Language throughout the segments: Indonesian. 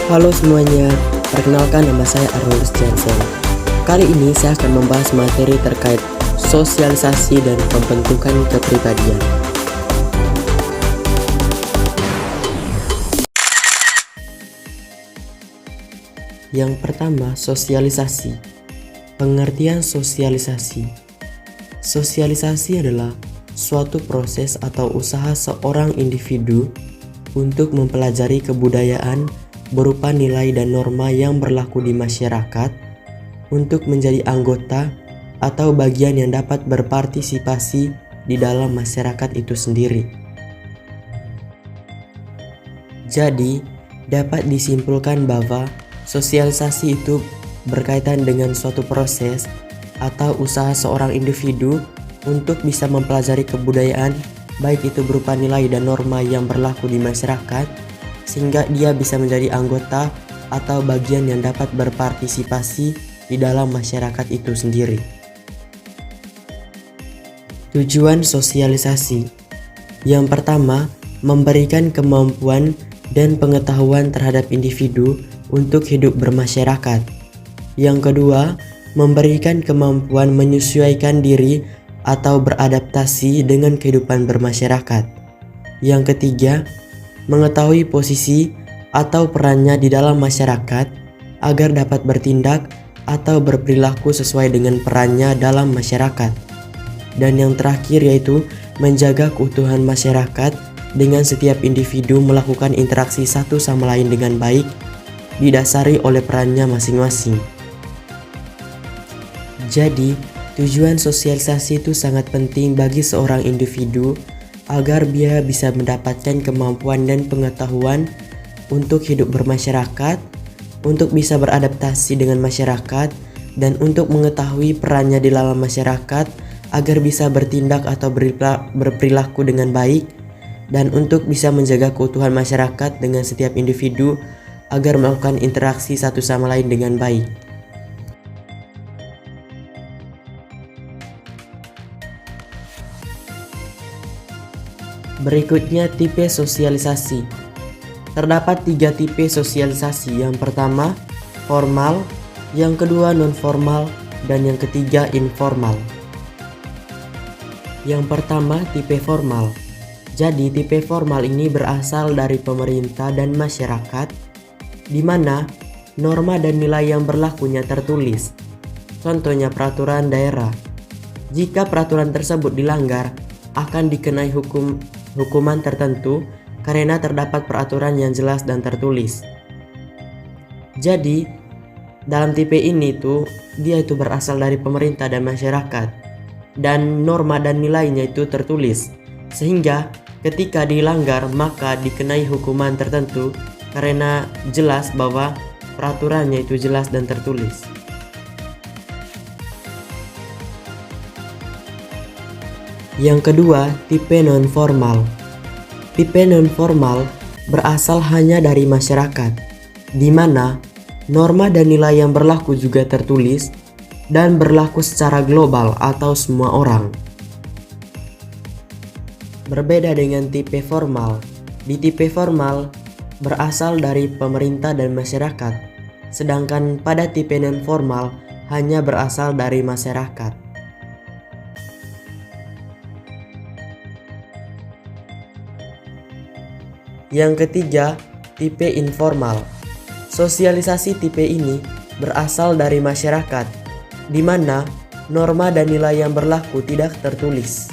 Halo semuanya, perkenalkan nama saya Arnoldus Jansen. Kali ini saya akan membahas materi terkait sosialisasi dan pembentukan kepribadian. Yang pertama, sosialisasi. Pengertian sosialisasi. Sosialisasi adalah suatu proses atau usaha seorang individu untuk mempelajari kebudayaan berupa nilai dan norma yang berlaku di masyarakat untuk menjadi anggota atau bagian yang dapat berpartisipasi di dalam masyarakat itu sendiri. Jadi, dapat disimpulkan bahwa sosialisasi itu berkaitan dengan suatu proses atau usaha seorang individu untuk bisa mempelajari kebudayaan, baik itu berupa nilai dan norma yang berlaku di masyarakat, sehingga dia bisa menjadi anggota atau bagian yang dapat berpartisipasi di dalam masyarakat itu sendiri. Tujuan sosialisasi. Yang pertama, memberikan kemampuan dan pengetahuan terhadap individu untuk hidup bermasyarakat. Yang kedua, memberikan kemampuan menyesuaikan diri atau beradaptasi dengan kehidupan bermasyarakat. Yang ketiga, mengetahui posisi atau perannya di dalam masyarakat agar dapat bertindak atau berperilaku sesuai dengan perannya dalam masyarakat. Dan yang terakhir yaitu menjaga keutuhan masyarakat dengan setiap individu melakukan interaksi satu sama lain dengan baik, didasari oleh perannya masing-masing. Jadi, tujuan sosialisasi itu sangat penting bagi seorang individu agar dia bisa mendapatkan kemampuan dan pengetahuan untuk hidup bermasyarakat, untuk bisa beradaptasi dengan masyarakat, dan untuk mengetahui perannya di dalam masyarakat agar bisa bertindak atau berperilaku dengan baik, dan untuk bisa menjaga keutuhan masyarakat dengan setiap individu agar melakukan interaksi satu sama lain dengan baik. Berikutnya, tipe sosialisasi. Terdapat 3 tipe sosialisasi. Yang pertama, formal, yang kedua non-formal, dan yang ketiga informal. Yang pertama, tipe formal. Jadi, tipe formal ini berasal dari pemerintah dan masyarakat, di mana norma dan nilai yang berlakunya tertulis. Contohnya peraturan daerah. Jika peraturan tersebut dilanggar, akan dikenai hukuman tertentu karena terdapat peraturan yang jelas dan tertulis. Jadi, dalam tipe ini dia berasal dari pemerintah dan masyarakat, dan norma dan nilainya itu tertulis, sehingga ketika dilanggar maka dikenai hukuman tertentu karena jelas bahwa peraturannya itu jelas dan tertulis. Yang kedua, tipe non-formal. Tipe non-formal berasal hanya dari masyarakat, di mana norma dan nilai yang berlaku juga tertulis dan berlaku secara global atau semua orang. Berbeda dengan tipe formal, di tipe formal berasal dari pemerintah dan masyarakat, sedangkan pada tipe non-formal hanya berasal dari masyarakat. Yang ketiga, tipe informal. Sosialisasi tipe ini berasal dari masyarakat, di mana norma dan nilai yang berlaku tidak tertulis.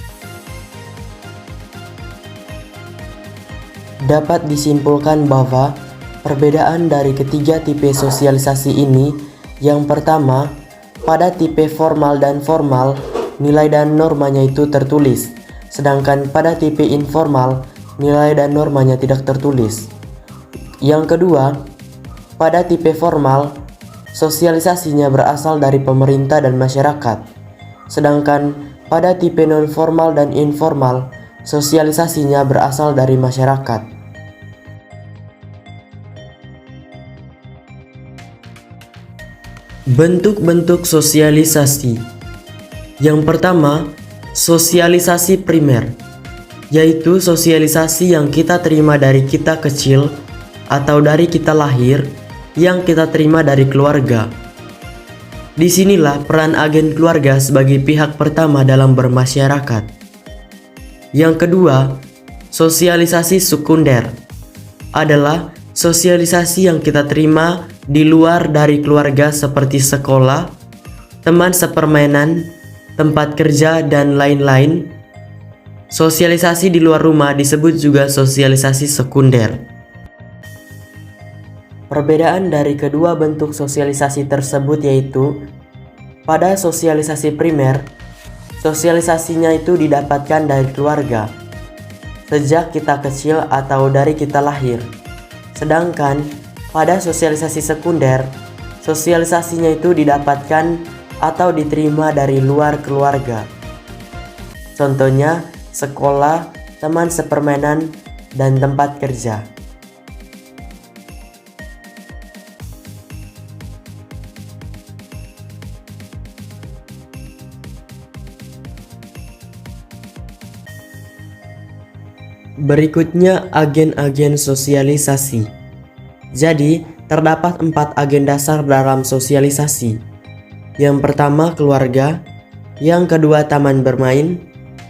Dapat disimpulkan bahwa perbedaan dari ketiga tipe sosialisasi ini, yang pertama, pada tipe formal dan formal, nilai dan normanya itu tertulis, sedangkan pada tipe informal, nilai dan normanya tidak tertulis. Yang kedua, pada tipe formal, sosialisasinya berasal dari pemerintah dan masyarakat, sedangkan pada tipe non-formal dan informal, sosialisasinya berasal dari masyarakat. Bentuk-bentuk sosialisasi. Yang pertama, sosialisasi primer, yaitu sosialisasi yang kita terima dari kita kecil atau dari kita lahir yang kita terima dari keluarga. Disinilah peran agen keluarga sebagai pihak pertama dalam bermasyarakat. Yang kedua, sosialisasi sekunder adalah sosialisasi yang kita terima di luar dari keluarga seperti sekolah, teman sepermainan, tempat kerja, dan lain-lain. Sosialisasi di luar rumah disebut juga sosialisasi sekunder. Perbedaan dari kedua bentuk sosialisasi tersebut yaitu, pada sosialisasi primer, sosialisasinya itu didapatkan dari keluarga, sejak kita kecil atau dari kita lahir. Sedangkan pada sosialisasi sekunder, sosialisasinya itu didapatkan atau diterima dari luar keluarga. Contohnya, sekolah, teman sepermainan, dan tempat kerja. Berikutnya agen-agen sosialisasi. Jadi, terdapat 4 agen dasar dalam sosialisasi. Yang pertama keluarga, yang kedua taman bermain,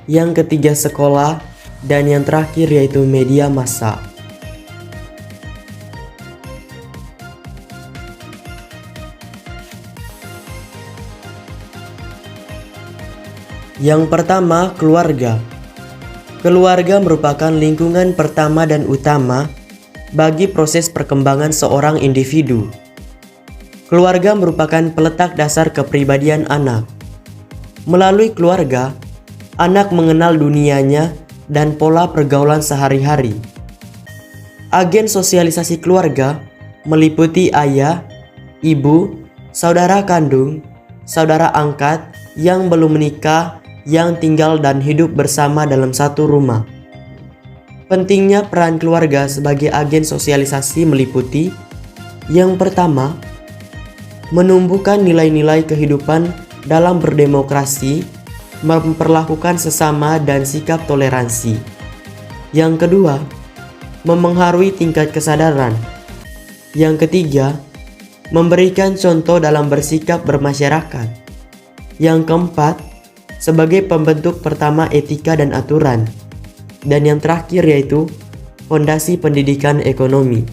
yang ketiga sekolah, dan yang terakhir yaitu media massa. Yang pertama keluarga. Keluarga merupakan lingkungan pertama dan utama bagi proses perkembangan seorang individu. Keluarga merupakan peletak dasar kepribadian anak. Melalui keluarga, anak mengenal dunianya dan pola pergaulan sehari-hari. Agen sosialisasi keluarga meliputi ayah, ibu, saudara kandung, saudara angkat yang belum menikah, yang tinggal dan hidup bersama dalam satu rumah. Pentingnya peran keluarga sebagai agen sosialisasi meliputi: yang pertama, menumbuhkan nilai-nilai kehidupan dalam berdemokrasi, memperlakukan sesama dan sikap toleransi. Yang kedua, memengaruhi tingkat kesadaran. Yang ketiga, memberikan contoh dalam bersikap bermasyarakat. Yang keempat, sebagai pembentuk pertama etika dan aturan. Dan yang terakhir yaitu fondasi pendidikan ekonomi.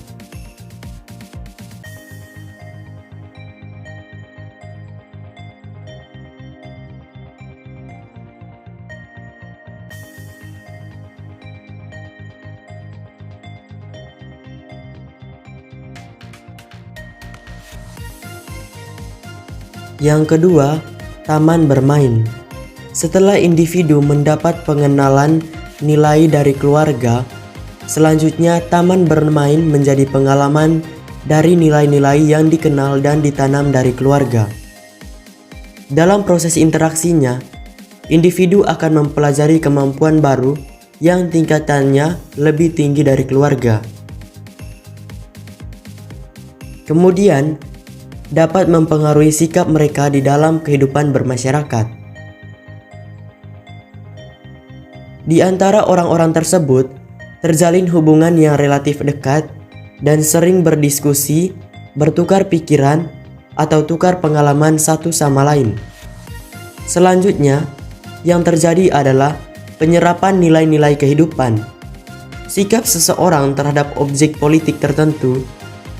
Yang kedua, taman bermain. Setelah individu mendapat pengenalan nilai dari keluarga, selanjutnya taman bermain menjadi pengalaman dari nilai-nilai yang dikenal dan ditanam dari keluarga. Dalam proses interaksinya, individu akan mempelajari kemampuan baru yang tingkatannya lebih tinggi dari keluarga. Kemudian, dapat mempengaruhi sikap mereka di dalam kehidupan bermasyarakat. Di antara orang-orang tersebut, terjalin hubungan yang relatif dekat dan sering berdiskusi, bertukar pikiran, atau tukar pengalaman satu sama lain. Selanjutnya, yang terjadi adalah penyerapan nilai-nilai kehidupan. Sikap seseorang terhadap objek politik tertentu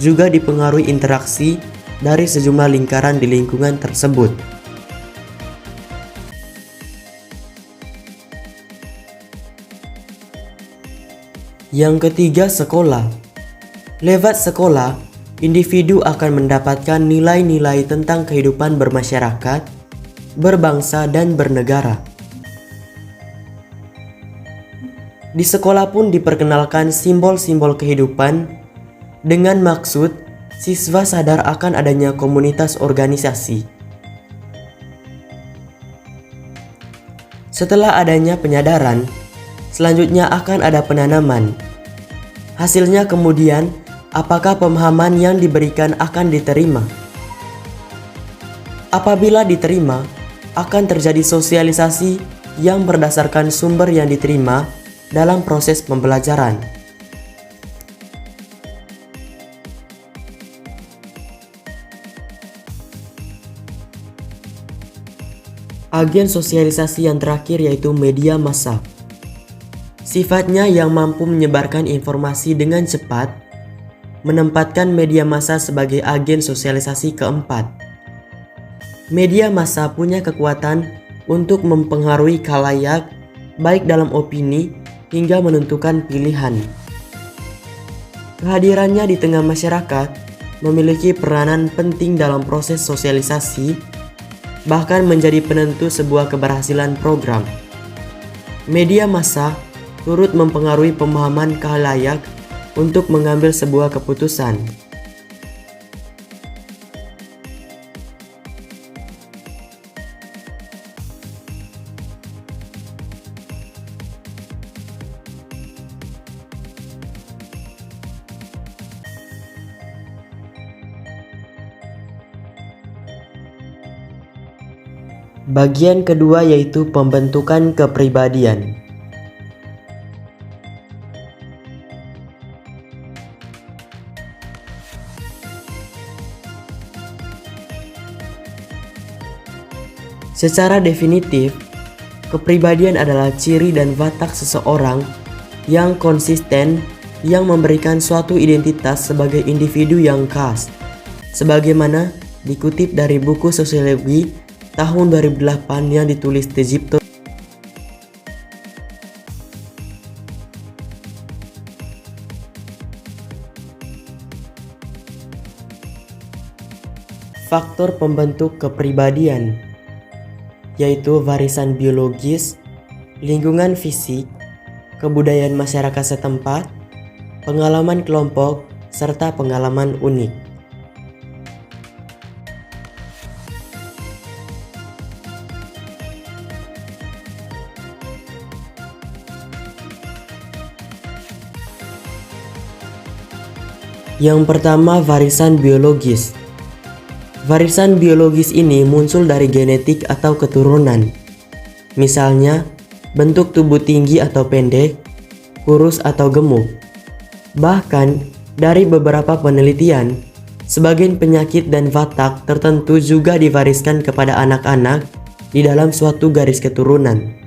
juga dipengaruhi interaksi dari sejumlah lingkaran di lingkungan tersebut. Yang ketiga, sekolah. Lewat sekolah, individu akan mendapatkan nilai-nilai tentang kehidupan bermasyarakat, berbangsa, dan bernegara. Di sekolah pun diperkenalkan simbol-simbol kehidupan dengan maksud siswa sadar akan adanya komunitas organisasi. Setelah adanya penyadaran, selanjutnya akan ada penanaman. Hasilnya kemudian, apakah pemahaman yang diberikan akan diterima? Apabila diterima, akan terjadi sosialisasi yang berdasarkan sumber yang diterima dalam proses pembelajaran. Agen sosialisasi yang terakhir yaitu media massa. Sifatnya yang mampu menyebarkan informasi dengan cepat, menempatkan media massa sebagai agen sosialisasi keempat. Media massa punya kekuatan untuk mempengaruhi khalayak, baik dalam opini hingga menentukan pilihan. Kehadirannya di tengah masyarakat memiliki peranan penting dalam proses sosialisasi, bahkan menjadi penentu sebuah keberhasilan program. Media massa turut mempengaruhi pemahaman khalayak untuk mengambil sebuah keputusan. Bagian kedua yaitu pembentukan kepribadian. Secara definitif, kepribadian adalah ciri dan watak seseorang yang konsisten, yang memberikan suatu identitas sebagai individu yang khas, sebagaimana dikutip dari buku Sosiologi tahun 2008 yang ditulis Tejipto. Faktor pembentuk kepribadian yaitu warisan biologis, lingkungan fisik, kebudayaan masyarakat setempat, pengalaman kelompok, serta pengalaman unik. Yang pertama, warisan biologis. Warisan biologis ini muncul dari genetik atau keturunan. Misalnya, bentuk tubuh tinggi atau pendek, kurus atau gemuk. Bahkan, dari beberapa penelitian, sebagian penyakit dan watak tertentu juga diwariskan kepada anak-anak di dalam suatu garis keturunan.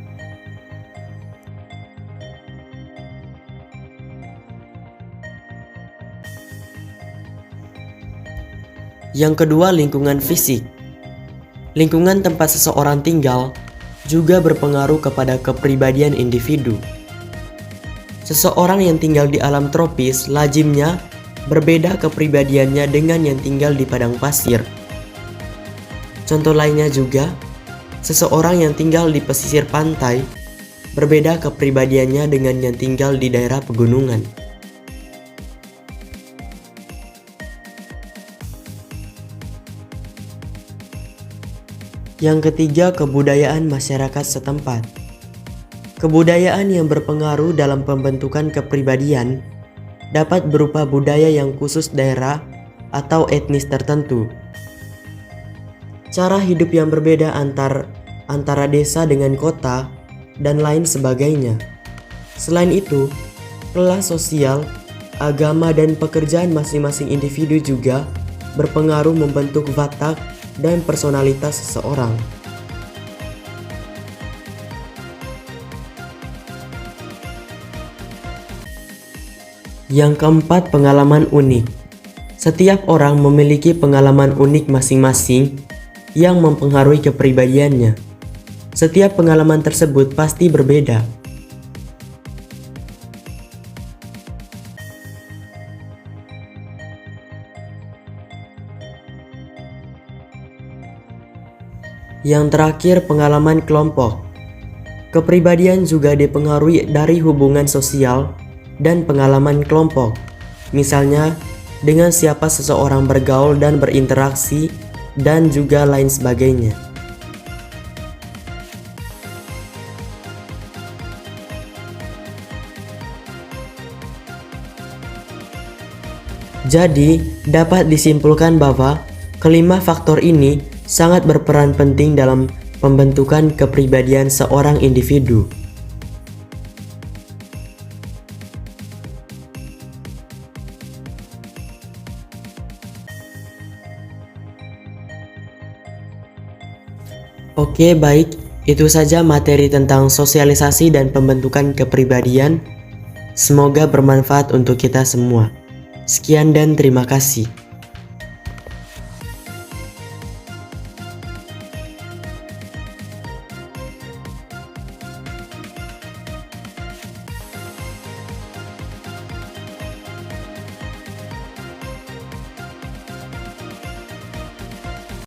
Yang kedua, lingkungan fisik. Lingkungan tempat seseorang tinggal juga berpengaruh kepada kepribadian individu. Seseorang yang tinggal di alam tropis lazimnya berbeda kepribadiannya dengan yang tinggal di padang pasir. Contoh lainnya juga, seseorang yang tinggal di pesisir pantai berbeda kepribadiannya dengan yang tinggal di daerah pegunungan. Yang ketiga, kebudayaan masyarakat setempat. Kebudayaan yang berpengaruh dalam pembentukan kepribadian dapat berupa budaya yang khusus daerah atau etnis tertentu. Cara hidup yang berbeda antara desa dengan kota, dan lain sebagainya. Selain itu, kelas sosial, agama, dan pekerjaan masing-masing individu juga berpengaruh membentuk watak dan personalitas seseorang. Yang keempat, pengalaman unik. Setiap orang memiliki pengalaman unik masing-masing yang mempengaruhi kepribadiannya. Setiap pengalaman tersebut pasti berbeda. Yang terakhir, pengalaman kelompok. Kepribadian juga dipengaruhi dari hubungan sosial dan pengalaman kelompok. Misalnya, dengan siapa seseorang bergaul dan berinteraksi, dan juga lain sebagainya. Jadi, dapat disimpulkan bahwa kelima faktor ini sangat berperan penting dalam pembentukan kepribadian seorang individu. Oke, baik. Itu saja materi tentang sosialisasi dan pembentukan kepribadian. Semoga bermanfaat untuk kita semua. Sekian dan terima kasih.